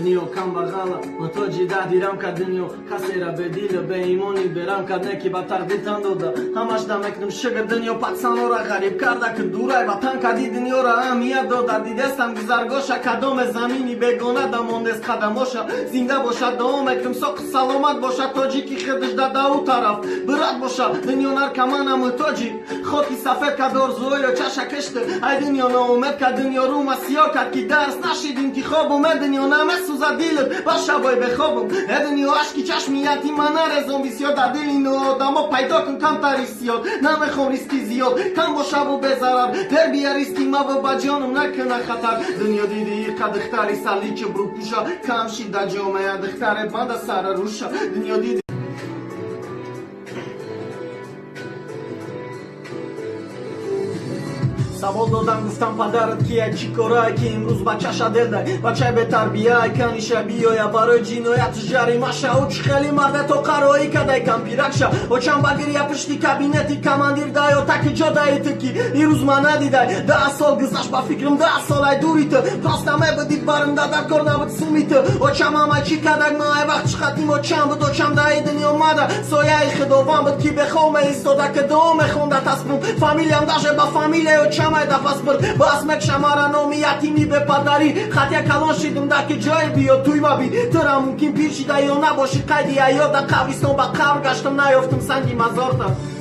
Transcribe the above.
بدنی و کم بغلا متوجه ده دیرم کدنی و کسی را به دیل به ایمانی برم کدنی که با تقدیر تن داده همش دمکنم شگر دنیا پاکسانو را غریب کرده که دورای وطن کدی دنیا را اهمیت داده دیدستم گذرگاشه کدام زمینی بگونه دمانده از قدماشه زنده باشد دوام اکنم ساق سلامت باشد تاجی که خودش داده او طرف برد باشد دنیا نرکمان هم تاجی خاکی سفید که دارزوی و چشه کشته ای دنیا ناامد که دنیا رو مسیح کرد که درس نشید انتخاب اومد دنیا نمه سوزه دیلت با شبای بخوابم ای دنیا عشقی چشمی یتیم من نرزم بسیار در دل این آدم ها پیدا کن کم تری سیاد نمیخوام ریسکی زیاد کم باشه و بزرر در بیا ریسکی ما و با جانم نکنه خطر دنیا دیدی که دختری سالی که برو پوشا کم شید در جامعه دختر بند سر روشا دنیا دیدی سوال دادم گفتم پدرت کیه چی کارایی که امروز بچه‌ش دل دای بچه به تربیه کنیشه بیایا برای جنایت جریمه شه او چی خیلی مرده تو قرایی کدای کم پیرک شه او چند بگیری پشتی کابینتی کماندیر دای و تک جا دای تکی این روز من ندیدای 10 سال گذشت با فکرم 10 سال ای دوریت خواستم بدید برم در کار نبود سومیت او چم هم چی کدک ما ای وقت چقدیم و چم بود و چم دای دنیا اومده سایه خداوند بود کی بخوام ایستاده که دوم خونده تصمیم فامیلیم داشه با فامیله و چم ای دفاس بر باز مک شماره نامی یتیمی به پدری خطی کلان شیدم در که جای بیا توی بابی ترا ممکن پیچیده یا نباشی قیدی یا در قبرستان با قبر گشتم نیافتم سنگی مزار تا